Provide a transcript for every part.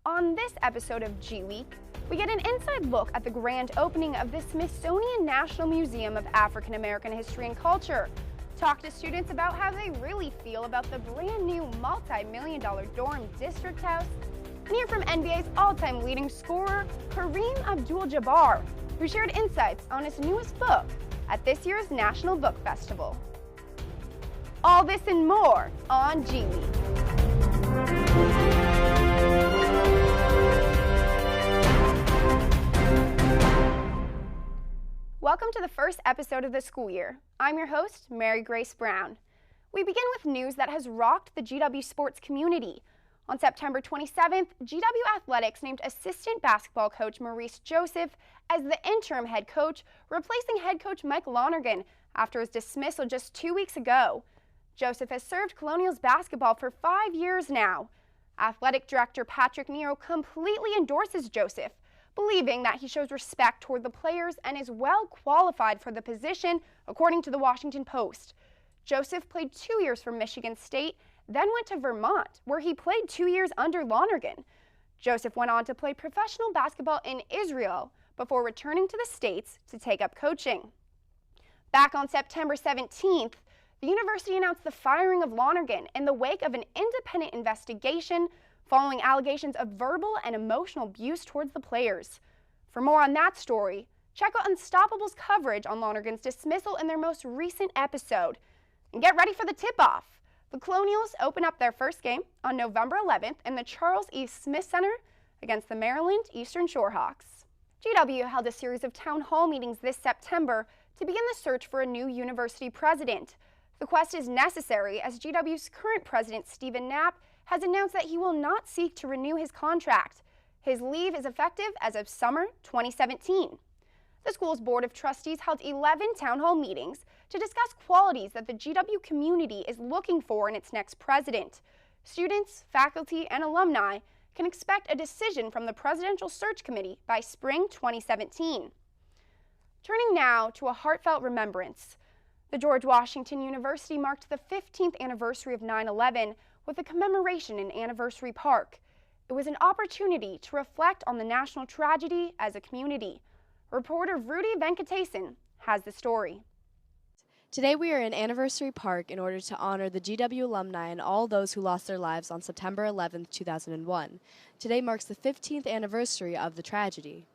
On this episode of GWeek, we get an inside look at the grand opening of the Smithsonian National Museum of African American History and Culture. Talk to students about how they really feel about the brand new multi-million-dollar dorm district house, and hear from NBA's all-time leading scorer, Kareem Abdul-Jabbar, who shared insights on his newest book at this year's National Book Festival. All this and more on GWeek. Welcome to the first episode of the school year. I'm your host, Mary Grace Brown. We begin with news that has rocked the GW sports community. On September 27th, GW Athletics named assistant basketball coach Maurice Joseph as the interim head coach, replacing head coach Mike Lonergan after his dismissal just 2 weeks ago. Joseph has served Colonials basketball for 5 years now. Athletic director Patrick Nero completely endorses Joseph, believing that he shows respect toward the players and is well qualified for the position, according to the Washington Post. Joseph played 2 years for Michigan State, then went to Vermont, where he played 2 years under Lonergan. Joseph went on to play professional basketball in Israel before returning to the States to take up coaching. Back on September 17th, the university announced the firing of Lonergan in the wake of an independent investigation following allegations of verbal and emotional abuse towards the players. For more on that story, check out Unstoppable's coverage on Lonergan's dismissal in their most recent episode. And get ready for the tip-off. The Colonials open up their first game on November 11th in the Charles E. Smith Center against the Maryland Eastern Shorehawks. GW held a series of town hall meetings this September to begin the search for a new university president. The quest is necessary as GW's current president, Stephen Knapp, has announced that he will not seek to renew his contract. His leave is effective as of summer 2017. The school's Board of Trustees held 11 town hall meetings to discuss qualities that the GW community is looking for in its next president. Students, faculty, and alumni can expect a decision from the Presidential Search Committee by spring 2017. Turning now to a heartfelt remembrance. The George Washington University marked the 15th anniversary of 9/11 with a commemoration in Anniversary Park. It was an opportunity to reflect on the national tragedy as a community. Reporter Rudy Venkatesan has the story. Today we are in Anniversary Park in order to honor the GW alumni and all those who lost their lives on September 11, 2001. Today marks the 15th anniversary of the tragedy.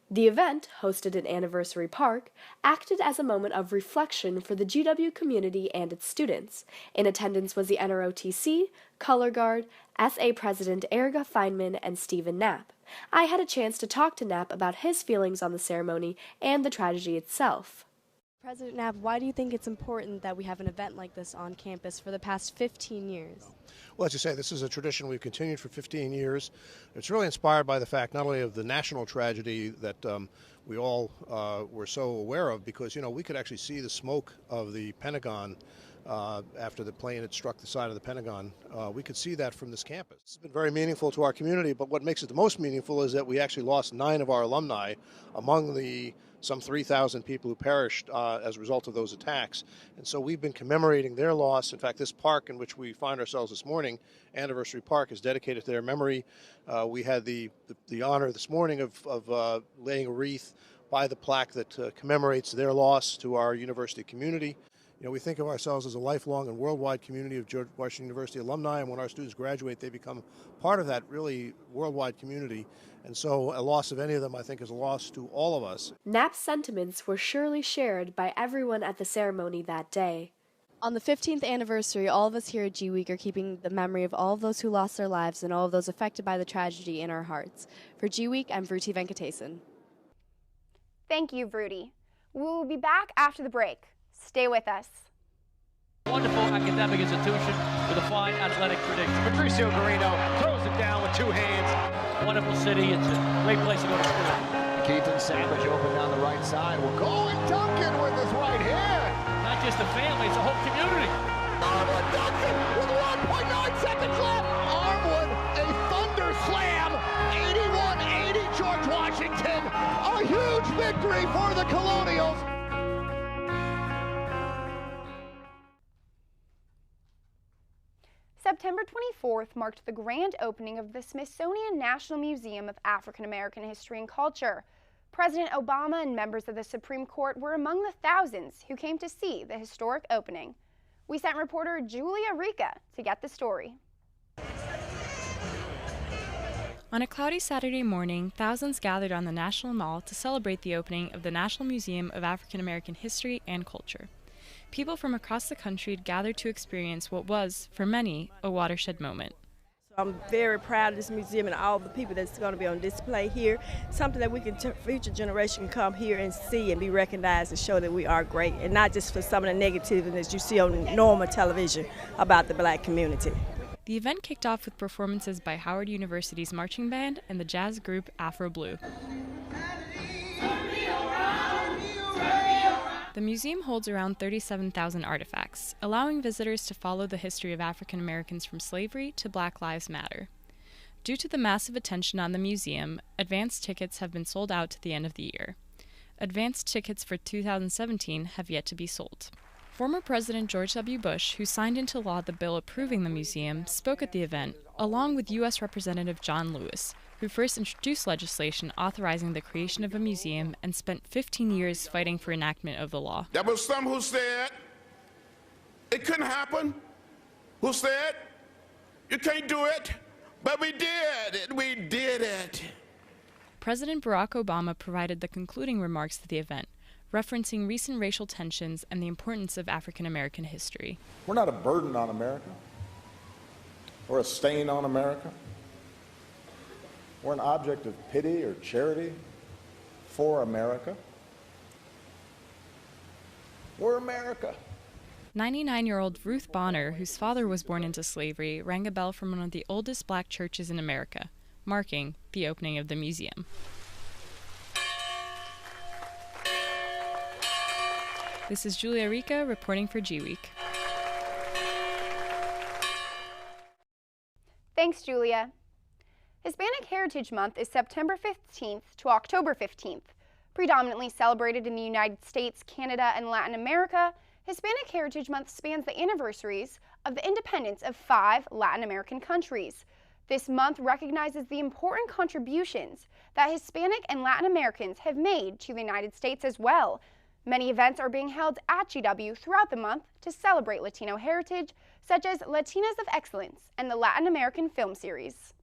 The event, hosted in Anniversary Park, acted as a moment of reflection for the GW community and its students. In attendance was the NROTC, Color Guard, SA President Erica Feynman, and Stephen Knapp. I had a chance to talk to Knapp about his feelings on the ceremony and the tragedy itself. President Knapp, why do you think it's important that we have an event like this on campus for the past 15 years? Well, as you say, this is a tradition we've continued for 15 years. It's really inspired by the fact not only of the national tragedy that we all were so aware of, because, you know, we could actually see the smoke of the Pentagon after the plane had struck the side of the Pentagon. We could see that from this campus. It's been very meaningful to our community, but what makes it the most meaningful is that we actually lost 9 of our alumni among the some 3,000 people who perished as a result of those attacks. And so we've been commemorating their loss. In fact, this park in which we find ourselves this morning, Anniversary Park, is dedicated to their memory. We had the honor this morning of laying a wreath by the plaque that commemorates their loss to our university community. You know, we think of ourselves as a lifelong and worldwide community of George Washington University alumni, and when our students graduate, they become part of that really worldwide community. And so a loss of any of them, I think, is a loss to all of us. Knapp's sentiments were surely shared by everyone at the ceremony that day. On the 15th anniversary, all of us here at GWeek are keeping the memory of all of those who lost their lives and all of those affected by the tragedy in our hearts. For GWeek, I'm Vruti Venkatesan. Thank you, Vruti. We will be back after the break. Stay with us. Wonderful academic institution with a fine athletic tradition. Patricio Garino throws it down with 2 hands. Wonderful city. It's a great place to go to school. Keaton Savage open down the right side. Will go and Duncan with his right hand. Not just a family, it's a whole community. Armwood Duncan with 1.9 seconds left. Armwood, a thunder slam. 81-80 George Washington. A huge victory for the Colonials. September 24th marked the grand opening of the Smithsonian National Museum of African American History and Culture. President Obama and members of the Supreme Court were among the thousands who came to see the historic opening. We sent reporter Julia Rica to get the story. On a cloudy Saturday morning, thousands gathered on the National Mall to celebrate the opening of the National Museum of African American History and Culture. People from across the country gathered to experience what was, for many, a watershed moment. I'm very proud of this museum and all the people that's going to be on display here. Something that we can, future generation can come here and see and be recognized and show that we are great, and not just for some of the negativeness you see on normal television about the black community. The event kicked off with performances by Howard University's marching band and the jazz group Afro Blue. The museum holds around 37,000 artifacts, allowing visitors to follow the history of African Americans from slavery to Black Lives Matter. Due to the massive attention on the museum, advance tickets have been sold out to the end of the year. Advance tickets for 2017 have yet to be sold. Former President George W. Bush, who signed into law the bill approving the museum, spoke at the event, along with U.S. Representative John Lewis, who first introduced legislation authorizing the creation of a museum and spent 15 years fighting for enactment of the law. There was some who said it couldn't happen, who said you can't do it, but we did it, we did it. President Barack Obama provided the concluding remarks to the event, referencing recent racial tensions and the importance of African American history. We're not a burden on America or a stain on America. We're an object of pity or charity for America. We're America. 99-year-old Ruth Bonner, whose father was born into slavery, rang a bell from one of the oldest black churches in America, marking the opening of the museum. This is Julia Rica reporting for GWeek. Thanks, Julia. Hispanic Heritage Month is September 15th to October 15th. Predominantly celebrated in the United States, Canada, and Latin America, Hispanic Heritage Month spans the anniversaries of the independence of 5 Latin American countries. This month recognizes the important contributions that Hispanic and Latin Americans have made to the United States as well. Many events are being held at GW throughout the month to celebrate Latino heritage, such as Latinas of Excellence and the Latin American Film Series.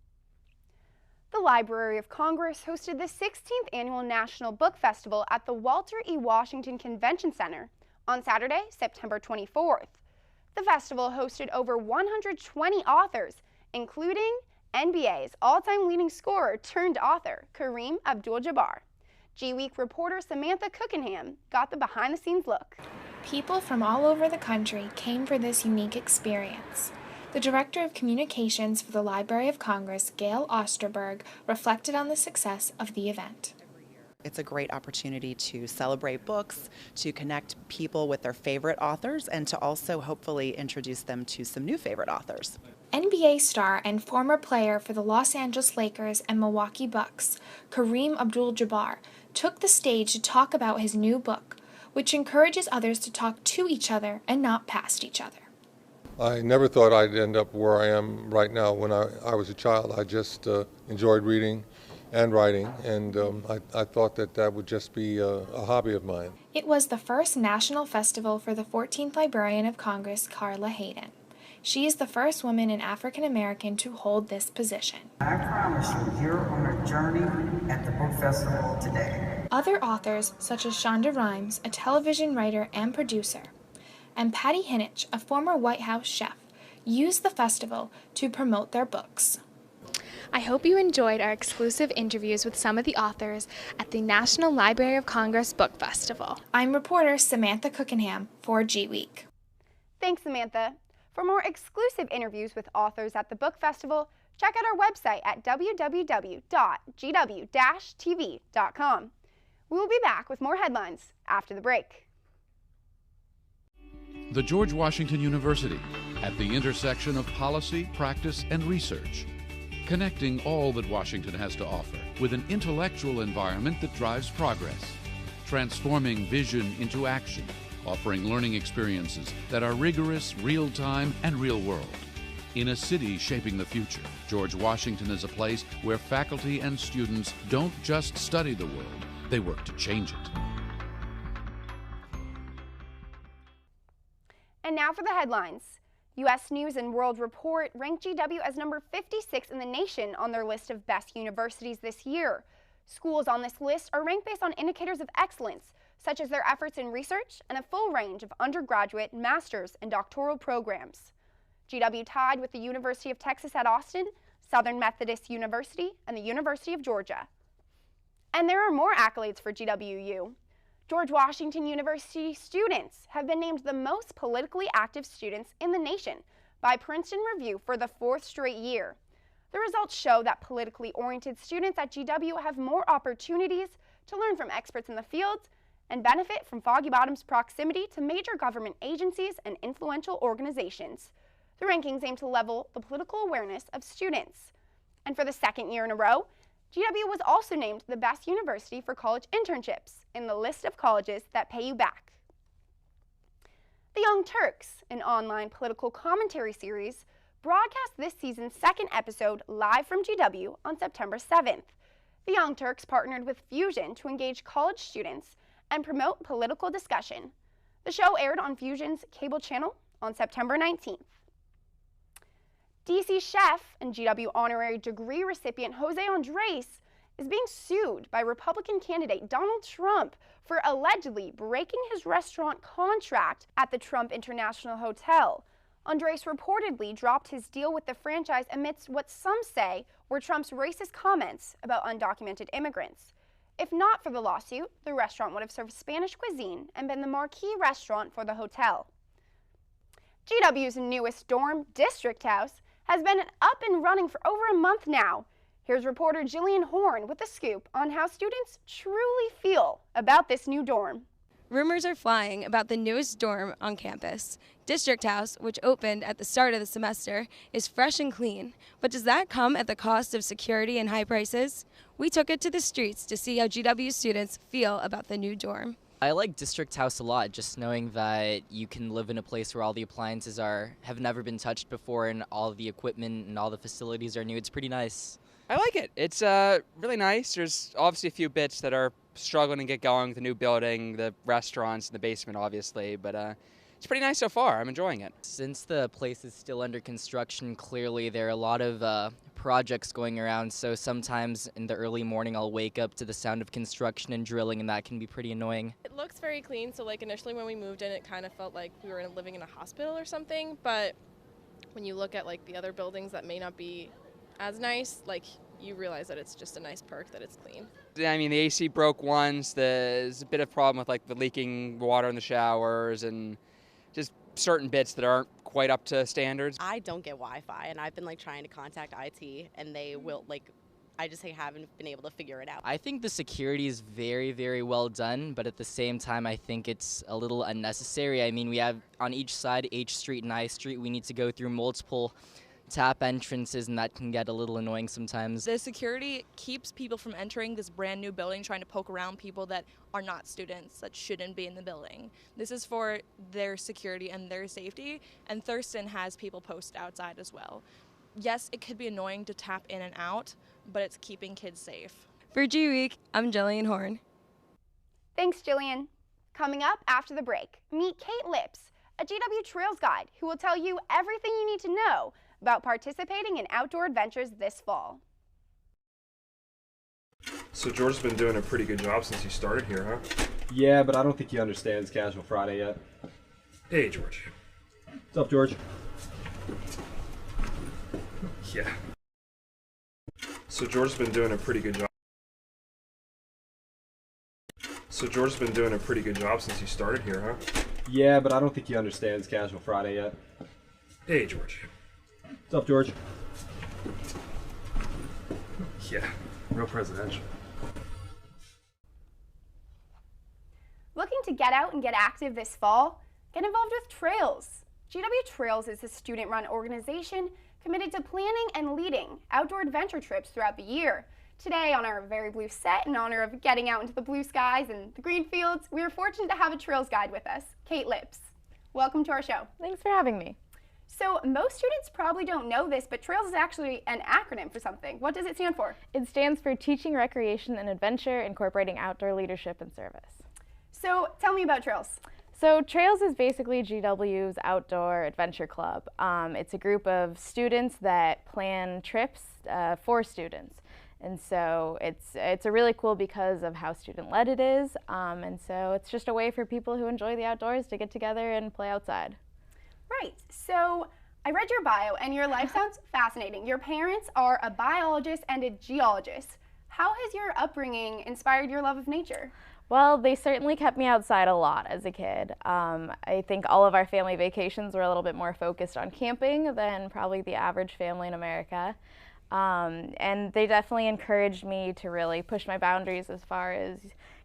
The Library of Congress hosted the 16th Annual National Book Festival at the Walter E. Washington Convention Center on Saturday, September 24th. The festival hosted over 120 authors, including NBA's all-time leading scorer turned author, Kareem Abdul-Jabbar. GWeek reporter Samantha Cookenham got the behind-the-scenes look. People from all over the country came for this unique experience. The Director of Communications for the Library of Congress, Gail Osterberg, reflected on the success of the event. It's a great opportunity to celebrate books, to connect people with their favorite authors, and to also hopefully introduce them to some new favorite authors. NBA star and former player for the Los Angeles Lakers and Milwaukee Bucks, Kareem Abdul-Jabbar, took the stage to talk about his new book, which encourages others to talk to each other and not past each other. I never thought I'd end up where I am right now. When I was a child, I just enjoyed reading and writing, and I thought that would just be a hobby of mine. It was the first national festival for the 14th Librarian of Congress, Carla Hayden. She is the first woman and African American to hold this position. I promise you, you're on a journey at the book festival today. Other authors, such as Shonda Rhimes, a television writer and producer, and Patty Hinich, a former White House chef, used the festival to promote their books. I hope you enjoyed our exclusive interviews with some of the authors at the National Library of Congress Book Festival. I'm reporter Samantha Cookenham for GWeek. Thanks, Samantha. For more exclusive interviews with authors at the book festival, check out our website at www.gw-tv.com. We will be back with more headlines after the break. The George Washington University, at the intersection of policy, practice, and research, connecting all that Washington has to offer with an intellectual environment that drives progress, transforming vision into action, offering learning experiences that are rigorous, real-time, and real-world. In a city shaping the future, George Washington is a place where faculty and students don't just study the world, they work to change it. And now for the headlines. U.S. News & World Report ranked GW as number 56 in the nation on their list of best universities this year. Schools on this list are ranked based on indicators of excellence, such as their efforts in research and a full range of undergraduate, master's, and doctoral programs. GW tied with the University of Texas at Austin, Southern Methodist University, and the University of Georgia. And there are more accolades for GWU. George Washington University students have been named the most politically active students in the nation by Princeton Review for the 4th straight year. The results show that politically oriented students at GW have more opportunities to learn from experts in the field and benefit from Foggy Bottom's proximity to major government agencies and influential organizations. The rankings aim to level the political awareness of students. And for the 2nd year in a row, GW was also named the best university for college internships in the list of colleges that pay you back. The Young Turks, an online political commentary series, broadcast this season's 2nd episode live from GW on September 7th. The Young Turks partnered with Fusion to engage college students and promote political discussion. The show aired on Fusion's cable channel on September 19th. DC chef and GW honorary degree recipient Jose Andres is being sued by Republican candidate Donald Trump for allegedly breaking his restaurant contract at the Trump International Hotel. Andres reportedly dropped his deal with the franchise amidst what some say were Trump's racist comments about undocumented immigrants. If not for the lawsuit, the restaurant would have served Spanish cuisine and been the marquee restaurant for the hotel. GW's newest dorm, District House, has been up and running for over a month now. Here's reporter Jillian Horn with the scoop on how students truly feel about this new dorm. Rumors are flying about the newest dorm on campus. District House, which opened at the start of the semester, is fresh and clean. But does that come at the cost of security and high prices? We took it to the streets to see how GW students feel about the new dorm. I like District House a lot, just knowing that you can live in a place where all the appliances have never been touched before and all the equipment and all the facilities are new. It's pretty nice. I like it. It's really nice. There's obviously a few bits that are struggling to get going, the new building, the restaurants, and the basement, obviously, but it's pretty nice so far. I'm enjoying it. Since the place is still under construction, clearly there are a lot of projects going around, so sometimes in the early morning I'll wake up to the sound of construction and drilling, and that can be pretty annoying. It looks very clean, so like initially when we moved in, it kind of felt like we were living in a hospital or something, but when you look at like the other buildings that may not be as nice, like you realize that it's just a nice perk that it's clean. I mean, the AC broke once. There's a bit of problem with like the leaking water in the showers and just certain bits that aren't quite up to standards. I don't get Wi-Fi, and I've been like trying to contact IT, and they will like, I just haven't been able to figure it out. I think the security is very, very well done, but at the same time, I think it's a little unnecessary. I mean, we have on each side, H Street and I Street, we need to go through multiple tap entrances, and that can get a little annoying sometimes. The security keeps people from entering this brand new building, trying to poke around people that are not students, that shouldn't be in the building. This is for their security and their safety, and Thurston has people posted outside as well. Yes, it could be annoying to tap in and out, but it's keeping kids safe. For GWeek, I'm Jillian Horn. Thanks, Jillian. Coming up after the break, meet Kate Lips, a GW Trails guide who will tell you everything you need to know about participating in outdoor adventures this fall. So George's been doing a pretty good job since he started here, huh? Yeah, but I don't think he understands Casual Friday yet. Hey, George. What's up, George? Yeah. So George's been doing a pretty good job. So George's been doing a pretty good job since he started here, huh? Yeah, but I don't think he understands Casual Friday yet. Hey, George. What's up, George? Yeah, real presidential. Looking to get out and get active this fall? Get involved with Trails. GW Trails is a student-run organization committed to planning and leading outdoor adventure trips throughout the year. Today, on our Very Blue set, in honor of getting out into the blue skies and the green fields, we are fortunate to have a Trails guide with us, Kate Lips. Welcome to our show. Thanks for having me. So most students probably don't know this, but TRAILS is actually an acronym for something. What does it stand for? It stands for Teaching, Recreation, and Adventure, Incorporating Outdoor Leadership and Service. So tell me about TRAILS. So TRAILS is basically GW's outdoor adventure club. It's a group of students that plan trips for students. And so it's a really cool because of how student-led it is. And so it's just a way for people who enjoy the outdoors to get together and play outside. Right. So I read your bio and your life sounds fascinating. Your parents are a biologist and a geologist. How has your upbringing inspired your love of nature? Well, they certainly kept me outside a lot as a kid. I think all of our family vacations were a little bit more focused on camping than probably the average family in America. And they definitely encouraged me to really push my boundaries as far as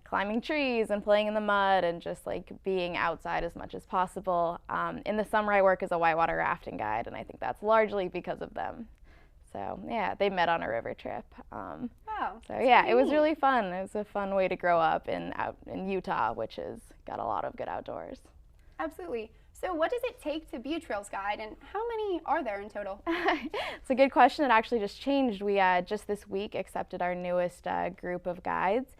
climbing trees and playing in the mud and just like being outside as much as possible. In the summer I work as a whitewater rafting guide, and I think that's largely because of them. So yeah, they met on a river trip. Wow. So yeah, it was really fun. It was a fun way to grow up out in Utah, which has got a lot of good outdoors. Absolutely. So what does it take to be a trails guide, and how many are there in total? It's a good question. It actually just changed. We just this week accepted our newest group of guides.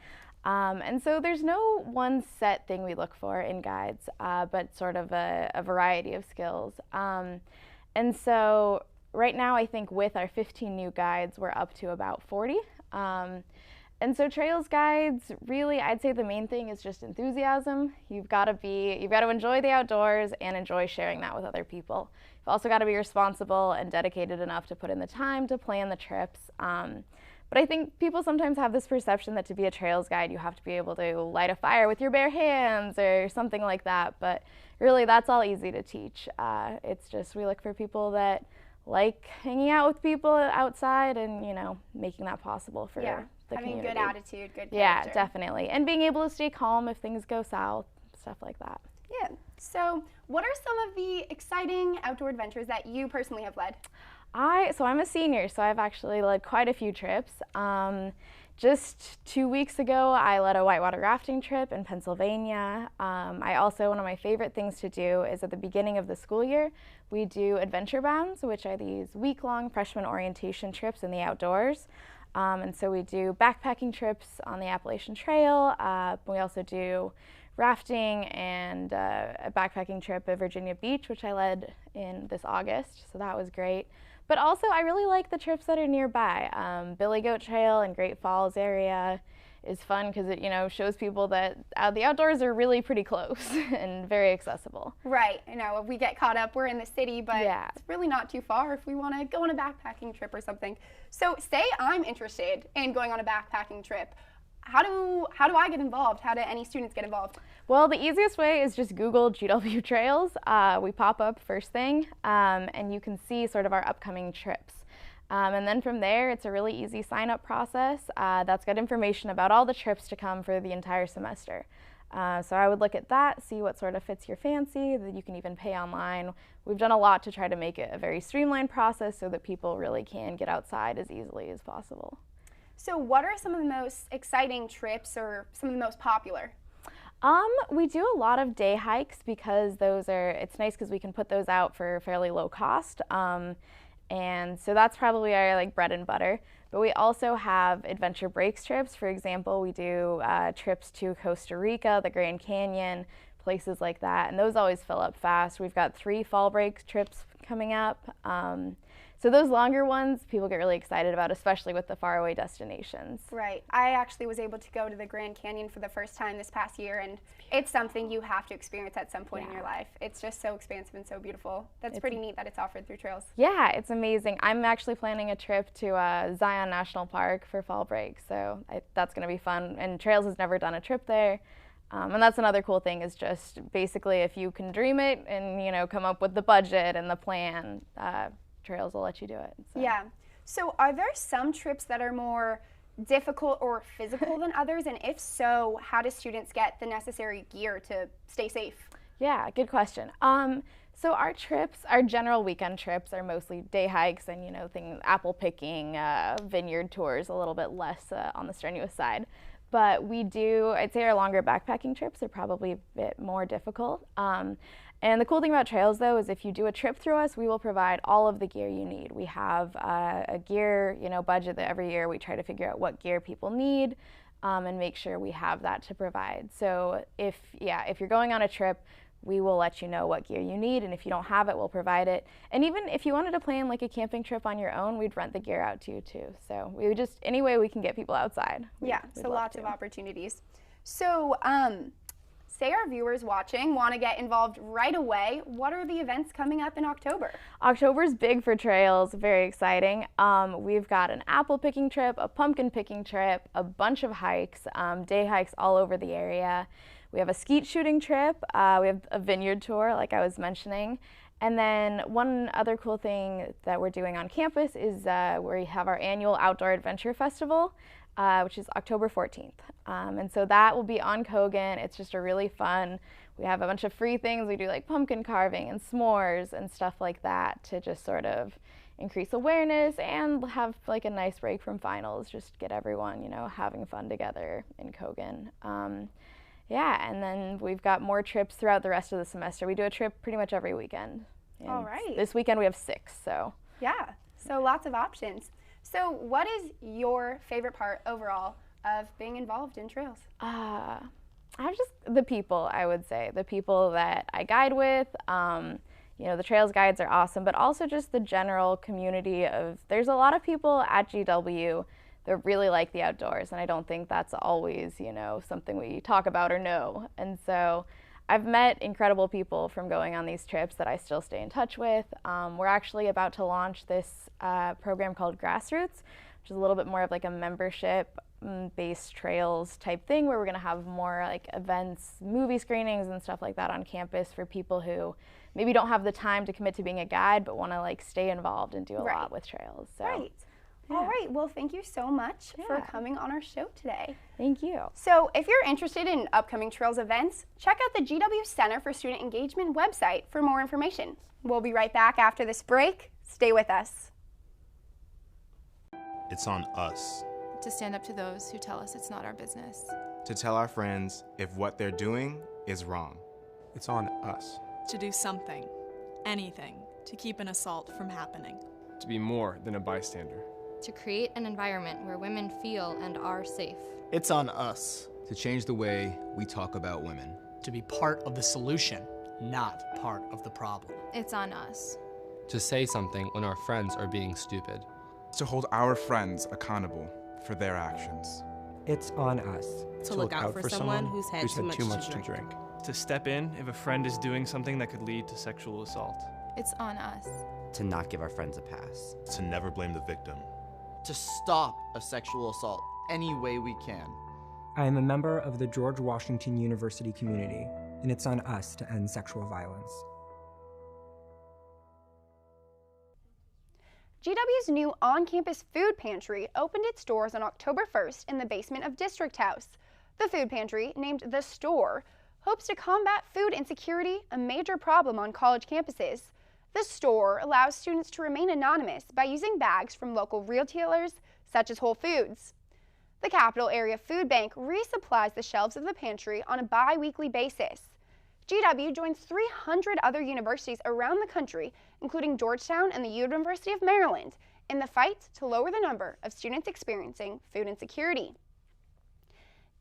And so there's no one set thing we look for in guides, but sort of a variety of skills. And so right now I think with our 15 new guides, we're up to about 40. And so trails guides, really, I'd say the main thing is just enthusiasm. You've got to enjoy the outdoors and enjoy sharing that with other people. You've also got to be responsible and dedicated enough to put in the time to plan the trips. But I think people sometimes have this perception that to be a trails guide, you have to be able to light a fire with your bare hands or something like that. But really, that's all easy to teach. It's just we look for people that like hanging out with people outside and, making that possible for the community. Having good attitude, good character. Yeah, definitely. And being able to stay calm if things go south, stuff like that. Yeah. So what are some of the exciting outdoor adventures that you personally have led? So I'm a senior, so I've actually led quite a few trips. Just 2 weeks ago, I led a whitewater rafting trip in Pennsylvania. I also, one of my favorite things to do is at the beginning of the school year, we do adventure bounds, which are these week-long freshman orientation trips in the outdoors. And so we do backpacking trips on the Appalachian Trail. We also do rafting and a backpacking trip at Virginia Beach, which I led in this August, so that was great. But also, I really like the trips that are nearby. Billy Goat Trail in Great Falls area is fun because it, shows people that the outdoors are really pretty close and very accessible. Right. If we get caught up, we're in the city, but it's really not too far if we want to go on a backpacking trip or something. So say I'm interested in going on a backpacking trip. How do I get involved? How do any students get involved? Well, the easiest way is just Google GW Trails. We pop up first thing, and you can see sort of our upcoming trips. And then from there, it's a really easy sign-up process that's got information about all the trips to come for the entire semester. So I would look at that, see what sort of fits your fancy, that you can even pay online. We've done a lot to try to make it a very streamlined process so that people really can get outside as easily as possible. So what are some of the most exciting trips or some of the most popular? We do a lot of day hikes because it's nice because we can put those out for fairly low cost. And so that's probably our bread and butter. But we also have adventure breaks trips. For example, we do trips to Costa Rica, the Grand Canyon, places like that. And those always fill up fast. We've got 3 fall break trips coming up. So those longer ones, people get really excited about, especially with the faraway destinations. Right. I actually was able to go to the Grand Canyon for the first time this past year, and it's something you have to experience at some point in your life. It's just so expansive and so beautiful. That's pretty neat that it's offered through trails. Yeah, it's amazing. I'm actually planning a trip to Zion National Park for fall break, so that's going to be fun. And Trails has never done a trip there. And that's another cool thing is just basically if you can dream it and, come up with the budget and the plan, Trails will let you do it. So. Yeah. So are there some trips that are more difficult or physical than others? And if so, how do students get the necessary gear to stay safe? Yeah, good question. So our general weekend trips are mostly day hikes and, apple picking, vineyard tours, a little bit less on the strenuous side. But I'd say our longer backpacking trips are probably a bit more difficult. And the cool thing about trails, though, is if you do a trip through us, we will provide all of the gear you need. We have a gear, budget that every year we try to figure out what gear people need and make sure we have that to provide. So if you're going on a trip, we will let you know what gear you need, and if you don't have it, we'll provide it. And even if you wanted to plan like a camping trip on your own, we'd rent the gear out to you too. So we would just, any way we can get people outside. So lots of opportunities. So say our viewers watching want to get involved right away. What are the events coming up in October? October's big for trails, very exciting. We've got an apple picking trip, a pumpkin picking trip, a bunch of hikes, day hikes all over the area. We have a skeet shooting trip, we have a vineyard tour like I was mentioning, and then one other cool thing that we're doing on campus is we have our annual Outdoor Adventure Festival, which is October 14th. And so that will be on Kogan. It's just a really fun, we have a bunch of free things. We do like pumpkin carving and s'mores and stuff like that to just sort of increase awareness and have like a nice break from finals, just get everyone, having fun together in Kogan. And then we've got more trips throughout the rest of the semester. We do a trip pretty much every weekend. And all right. This weekend we have 6, so. Yeah, so lots of options. So what is your favorite part overall of being involved in trails? I'm just the people, I would say. The people that I guide with. The trails guides are awesome, but also just the general community of, there's a lot of people at GW that really like the outdoors, and I don't think that's always, something we talk about or know. And so I've met incredible people from going on these trips that I still stay in touch with. We're actually about to launch this program called Grassroots, which is a little bit more of like a membership-based trails type thing, where we're going to have more like events, movie screenings and stuff like that on campus for people who maybe don't have the time to commit to being a guide but want to like stay involved and do a lot with trails. So. Right. Yeah. All right, well, thank you so much for coming on our show today. Thank you. So if you're interested in upcoming Trails events, check out the GW Center for Student Engagement website for more information. We'll be right back after this break. Stay with us. It's on us. To stand up to those who tell us it's not our business. To tell our friends if what they're doing is wrong. It's on us. To do something, anything, to keep an assault from happening. To be more than a bystander. To create an environment where women feel and are safe. It's on us. To change the way we talk about women. To be part of the solution, not part of the problem. It's on us. To say something when our friends are being stupid. To hold our friends accountable for their actions. It's on us. To look out for someone who's had too much to drink. To step in if a friend is doing something that could lead to sexual assault. It's on us. To not give our friends a pass. To never blame the victim. To stop a sexual assault any way we can. I am a member of the George Washington University community, and it's on us to end sexual violence. GW's new on-campus food pantry opened its doors on October 1st in the basement of District House. The food pantry, named The Store, hopes to combat food insecurity, a major problem on college campuses. The store allows students to remain anonymous by using bags from local retailers, such as Whole Foods. The Capital Area Food Bank resupplies the shelves of the pantry on a bi-weekly basis. GW joins 300 other universities around the country, including Georgetown and the University of Maryland, in the fight to lower the number of students experiencing food insecurity.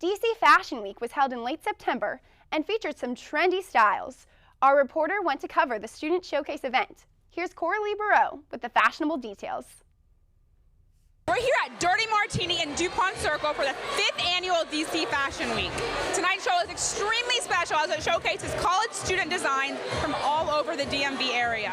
DC Fashion Week was held in late September and featured some trendy styles. Our reporter went to cover the Student Showcase event. Here's Coralie Barreau with the fashionable details. We're here at Dirty Martini in DuPont Circle for the 5th annual DC Fashion Week. Tonight's show is extremely special as it showcases college student designs from all over the DMV area.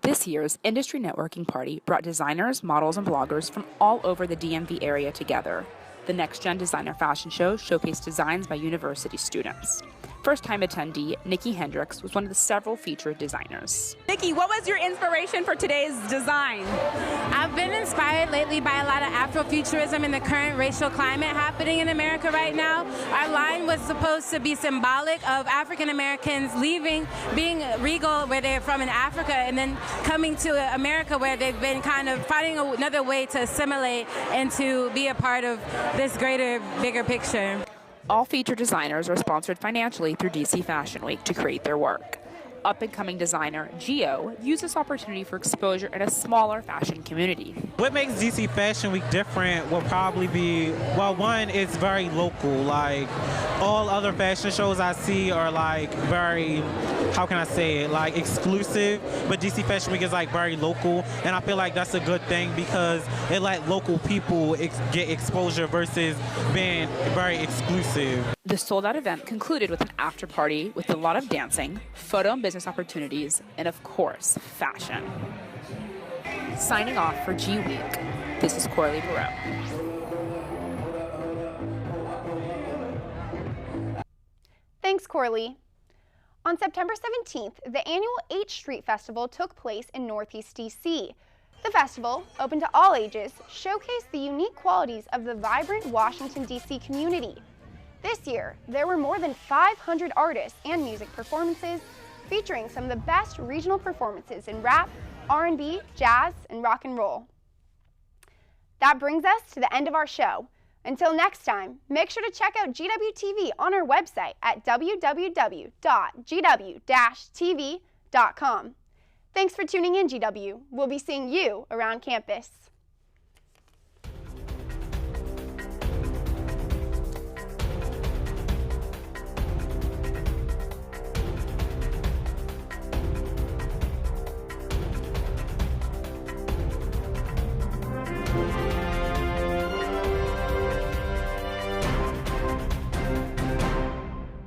This year's Industry Networking Party brought designers, models, and bloggers from all over the DMV area together. The Next Gen Designer Fashion Show showcased designs by university students. First-time attendee Nikki Hendricks was one of the several featured designers. Nikki, what was your inspiration for today's design? I've been inspired lately by a lot of Afrofuturism and the current racial climate happening in America right now. Our line was supposed to be symbolic of African Americans leaving, being regal where they're from in Africa, and then coming to America where they've been kind of finding another way to assimilate and to be a part of this greater, bigger picture. All featured designers are sponsored financially through DC Fashion Week to create their work. Up-and-coming designer Gio used this opportunity for exposure in a smaller fashion community. What makes DC Fashion Week different will probably be, well, one, it's very local. Like, all other fashion shows I see are like very, how can I say it, like exclusive, but DC Fashion Week is like very local, and I feel like that's a good thing because it let local people get exposure versus being very exclusive. The sold-out event concluded with an after-party with a lot of dancing, photo and business opportunities, and of course, fashion. Signing off for GWeek, this is Coralie Barreau. Thanks, Coralie. On September 17th, the annual H Street Festival took place in Northeast DC. The festival, open to all ages, showcased the unique qualities of the vibrant Washington, D.C. community. This year, there were more than 500 artists and music performances featuring some of the best regional performances in rap, R&B, jazz, and rock and roll. That brings us to the end of our show. Until next time, make sure to check out GWTV on our website at www.gw-tv.com. Thanks for tuning in, GW. We'll be seeing you around campus.